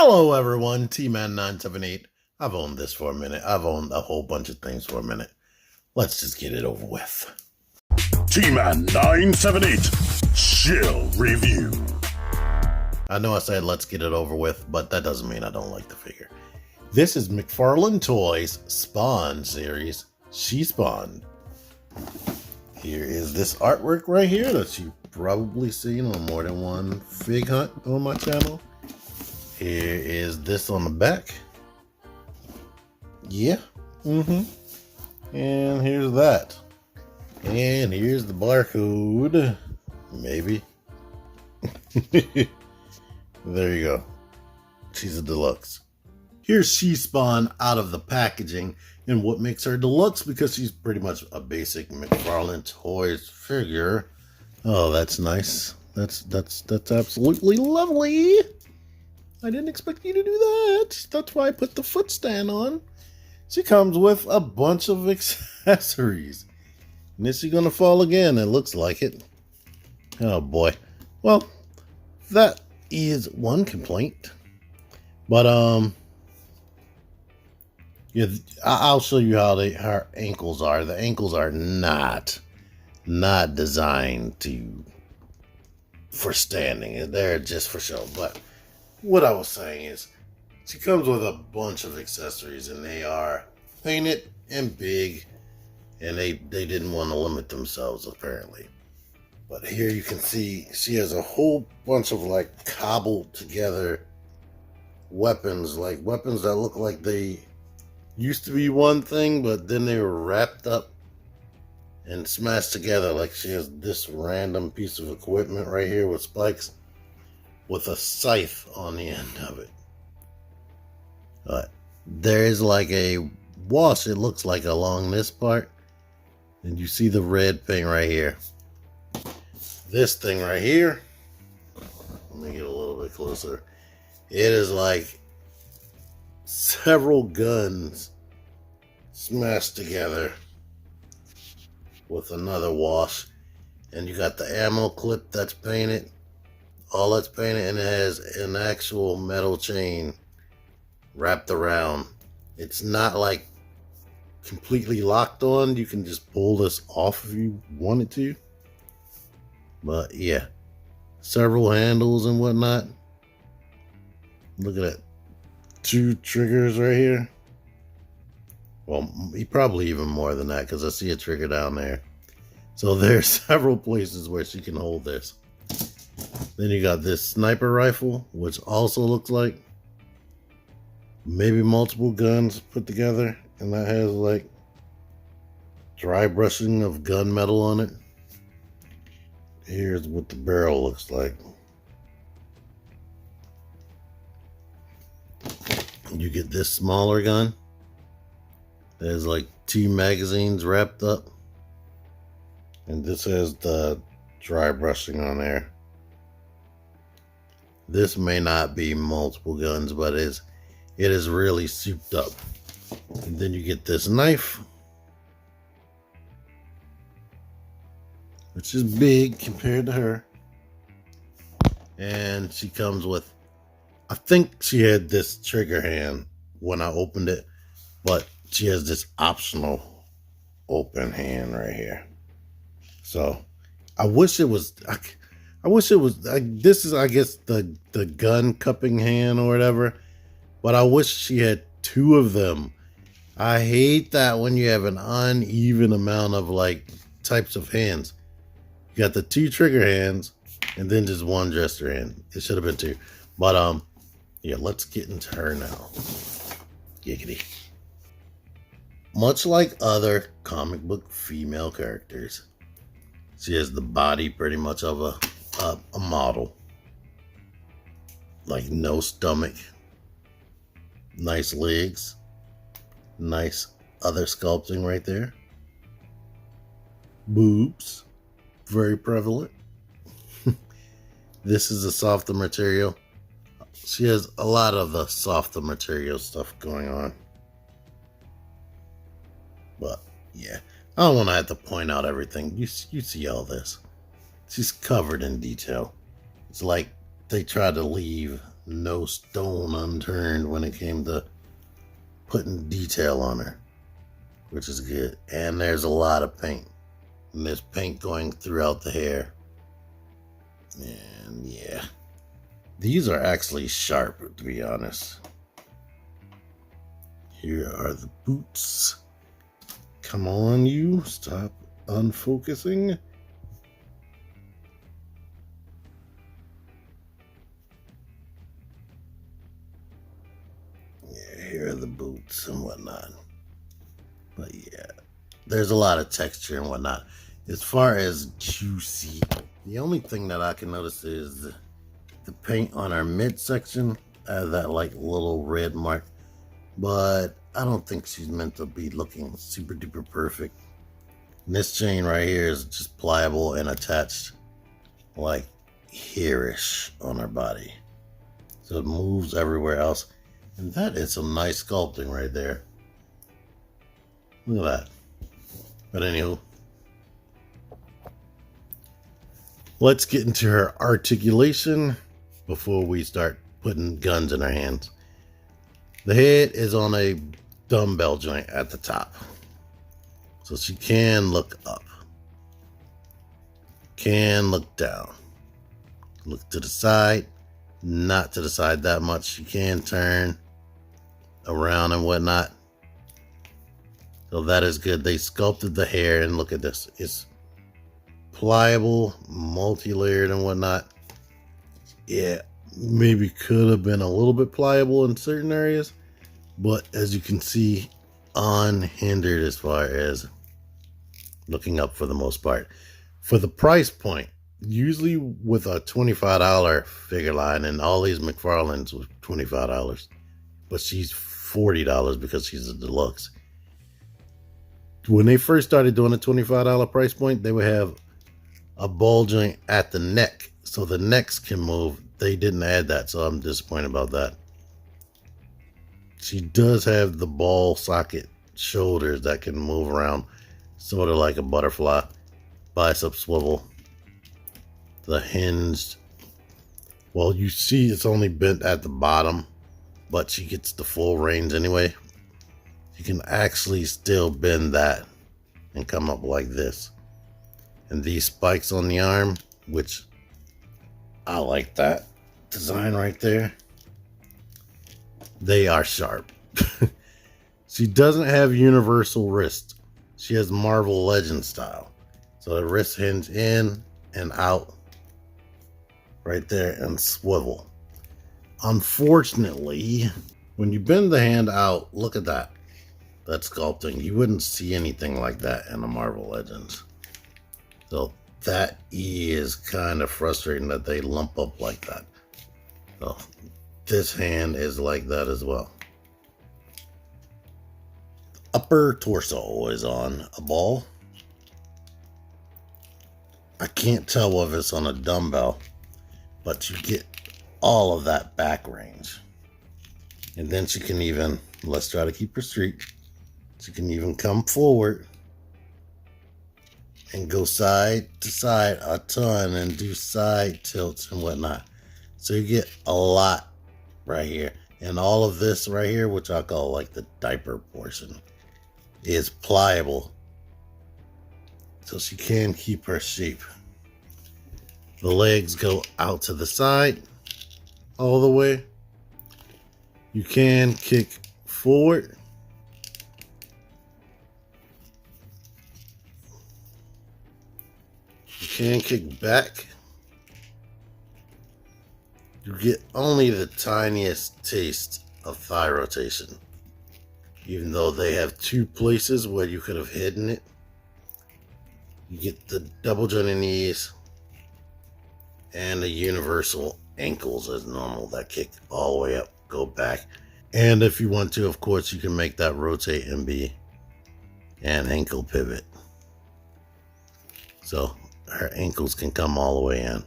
Hello everyone, T-Man978. I've owned this for a minute. I've owned a whole bunch of things for a minute. Let's just get it over with. T-Man978 Chill Review. I know I said let's get it over with, but that doesn't mean I don't like the figure. This is McFarlane Toys Spawn series. She Spawned. Here is this artwork right here that you've probably seen on more than one fig hunt on my channel. Here is this on the back. Yeah. And here's that. And here's the barcode. Maybe. There you go. She's a deluxe. Here's She Spawn out of the packaging. And what makes her deluxe? Because she's pretty much a basic McFarlane Toys figure. Oh, that's nice. That's absolutely lovely. I didn't expect you to do that. That's why I put the foot stand on. She comes with a bunch of accessories. And is she going to fall again? It looks like it. Oh boy. Well, that is one complaint. But, yeah, I'll show you how her ankles are. The ankles are not designed for standing. They're just for show. But what I was saying is, she comes with a bunch of accessories, and they are painted and big, and they didn't want to limit themselves, apparently. But here you can see she has a whole bunch of like cobbled together weapons, like weapons that look like they used to be one thing, but then they were wrapped up and smashed together. Like she has this random piece of equipment right here with spikes, with a scythe on the end of it. There is like a wash, it looks like, along this part. And you see the red thing right here. This thing right here, let me get a little bit closer. It is like several guns smashed together with another wash. And you got the ammo clip that's painted. All that's painted, and it has an actual metal chain wrapped around. It's not like completely locked on. You can just pull this off if you wanted to. But yeah, several handles and whatnot. Look at that. 2 triggers right here. Well, probably even more than that, because I see a trigger down there. So there's several places where she can hold this. Then you got this sniper rifle, which also looks like maybe multiple guns put together. And that has like dry brushing of gunmetal on it. Here's what the barrel looks like. You get this smaller gun. There's like 2 magazines wrapped up. And this has the dry brushing on there. This may not be multiple guns, but it is really souped up. And then you get this knife, which is big compared to her. And she comes with, I think she had this trigger hand when I opened it, but she has this optional open hand right here. So I wish it was, this is, I guess, the gun cupping hand or whatever, but I wish she had 2 of them. I hate that when you have an uneven amount of like types of hands. You got the 2 trigger hands and then just 1 gesture hand. It should have been 2. But yeah, let's get into her now. Giggity. Much like other comic book female characters, she has the body pretty much of a model. Like no stomach. Nice legs. Nice other sculpting right there. Boobs. Very prevalent. This is a softer material. She has a lot of the softer material stuff going on. But yeah, I don't want to have to point out everything. You see all this. She's covered in detail. It's like they try to leave no stone unturned when it came to putting detail on her, which is good. And there's a lot of paint. And there's paint going throughout the hair. And yeah, these are actually sharp, to be honest. Here are the boots. Come on, you. Stop unfocusing. Yeah, here are the boots and whatnot. But yeah, there's a lot of texture and whatnot. As far as juicy, the only thing that I can notice is the paint on our midsection. That like little red mark. But I don't think she's meant to be looking super duper perfect. And this chain right here is just pliable and attached like hairish on her body. So it moves everywhere else. And that is some nice sculpting right there. Look at that. But anywho, let's get into her articulation before we start putting guns in her hands. The head is on a dumbbell joint at the top. So she can look up. Can look down. Look to the side. Not to the side that much. She can turn around and whatnot. So that is good. They sculpted the hair and look at this. It's pliable, multi-layered and whatnot. Yeah, maybe could have been a little bit pliable in certain areas, but as you can see, unhindered as far as looking up for the most part. For the price point, usually with a $25 figure line, and all these McFarlanes was $25, but she's $40 because she's a deluxe. When they first started doing a $25 price point, they would have a ball joint at the neck so the necks can move. They didn't add that, so I'm disappointed about that. She does have the ball socket shoulders that can move around, sort of like a butterfly. Bicep swivel. The hinged, well, you see it's only bent at the bottom, but she gets the full range anyway. You can actually still bend that and come up like this. And these spikes on the arm, which I like that design right there. They are sharp. She doesn't have universal wrist. She has Marvel Legends style. So the wrist hinge in and out right there and swivel. Unfortunately, when you bend the hand out, look at that. That sculpting. You wouldn't see anything like that in the Marvel Legends. So that is kind of frustrating that they lump up like that. So this hand is like that as well. Upper torso is on a ball. I can't tell if it's on a dumbbell, but you get all of that back range. And then she can even, let's try to keep her straight. She can even come forward and go side to side a ton and do side tilts and whatnot. So you get a lot right here. And all of this right here, which I call like the diaper portion, is pliable. So she can keep her shape. The legs go out to the side all the way. You can kick forward. You can kick back. You get only the tiniest taste of thigh rotation. Even though they have two places where you could have hidden it. You get the double jointed knees and the universal ankles as normal that kick all the way up, go back. And if you want to, of course, you can make that rotate and be an ankle pivot. So her ankles can come all the way in.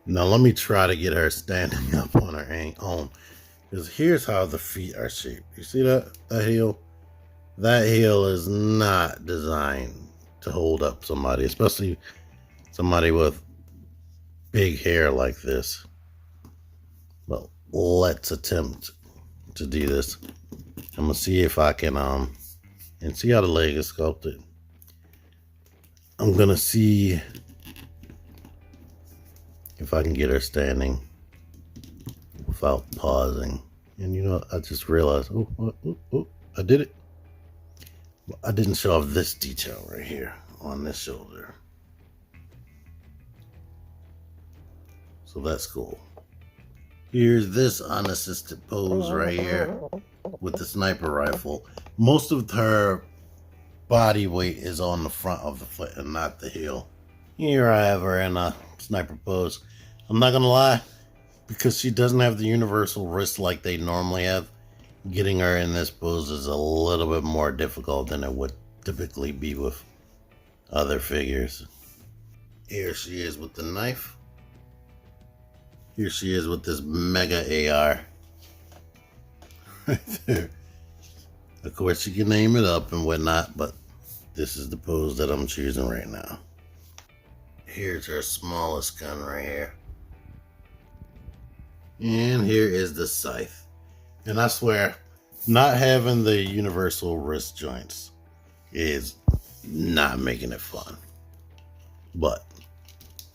Now let me try to get her standing up on her own. Because here's how the feet are shaped. You see that heel? That heel is not designed to hold up somebody, especially somebody with big hair like this. But let's attempt to do this. I'm gonna see if I can and see how the leg is sculpted. I'm gonna see if I can get her standing without pausing. And you know, I just realized, oh, I did it. I didn't show off this detail right here on this shoulder. So that's cool. Here's this unassisted pose right here with the sniper rifle. Most of her body weight is on the front of the foot and not the heel. Here I have her in a sniper pose. I'm not gonna lie, because she doesn't have the universal wrist like they normally have, getting her in this pose is a little bit more difficult than it would typically be with other figures. Here she is with the knife. Here she is with this mega AR. Right there. Of course, you can name it up and whatnot, but this is the pose that I'm choosing right now. Here's her smallest gun right here. And here is the scythe. And I swear, not having the universal wrist joints is not making it fun. But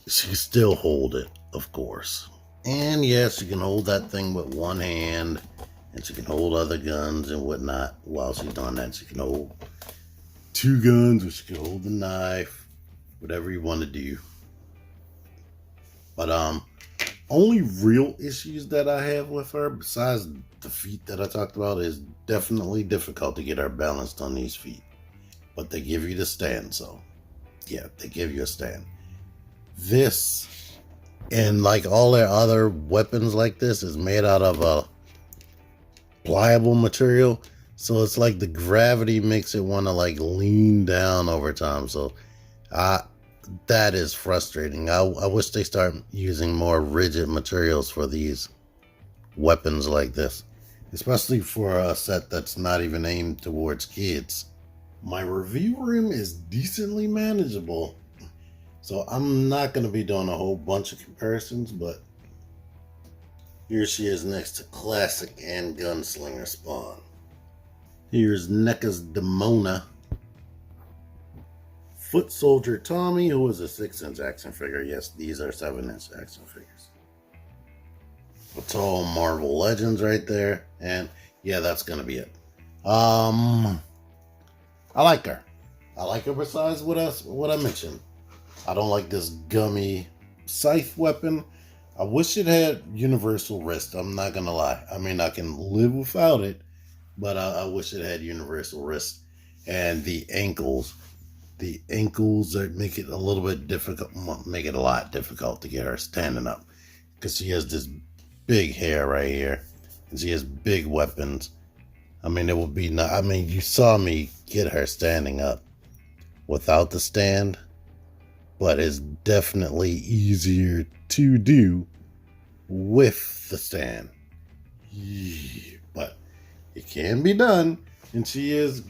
she can still hold it, of course. And yes, she can hold that thing with one hand, and she can hold other guns and whatnot while she's doing that. She can hold two guns, or she can hold the knife, whatever you want to do. But only real issues that I have with her, besides the feet that I talked about, is definitely difficult to get her balanced on these feet. But they give you the stand, so yeah, they give you a stand. This, and like all their other weapons like this, is made out of a pliable material, so it's like the gravity makes it want to like lean down over time. So that is frustrating. I wish they start using more rigid materials for these weapons like this, especially for a set that's not even aimed towards kids. My review room is decently manageable, so I'm not going to be doing a whole bunch of comparisons, but here she is next to classic and gunslinger Spawn. Here's NECA's Demona. Foot Soldier Tommy, who is a 6-inch action figure. Yes, these are 7-inch action figures. A tall Marvel Legends right there. And yeah, that's going to be it. I like her. I like her besides what I mentioned. I don't like this gummy scythe weapon. I wish it had universal wrist. I'm not going to lie. I mean, I can live without it, but I wish it had universal wrist. And the ankles. The ankles that make it a little bit difficult, make it a lot difficult to get her standing up, because she has this big hair right here, and she has big weapons. I mean, it would be not. I mean, you saw me get her standing up without the stand, but it's definitely easier to do with the stand. Yeah, but it can be done, and she is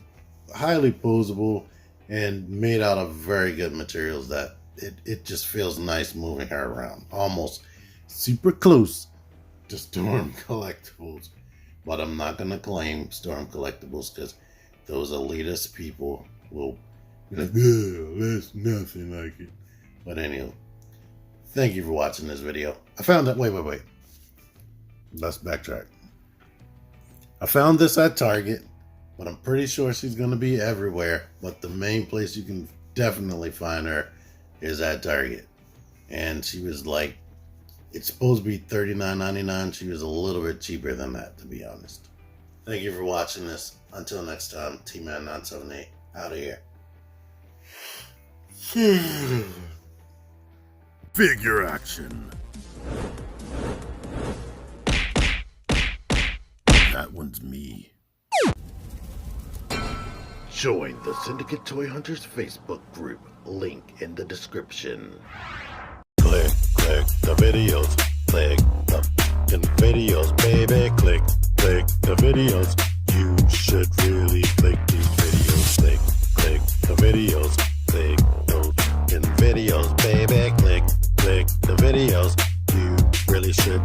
highly posable and made out of very good materials that it just feels nice moving her around. Almost super close to Storm Collectibles. But I'm not going to claim Storm Collectibles, because those elitist people will be like, oh, that's nothing like it. But anyway, thank you for watching this video. I found that, wait. Let's backtrack. I found this at Target, but I'm pretty sure she's going to be everywhere. But the main place you can definitely find her is at Target. And she was like, it's supposed to be $39.99. She was a little bit cheaper than that, to be honest. Thank you for watching this. Until next time, T-Man978 out of here. Figure action. That one's me. Join the Syndicate Toy Hunters Facebook group. Link in the description. Click the videos. Click the videos, baby. Click the videos. You should really click these videos. Click the videos. Click those videos, baby. Click the videos. You really should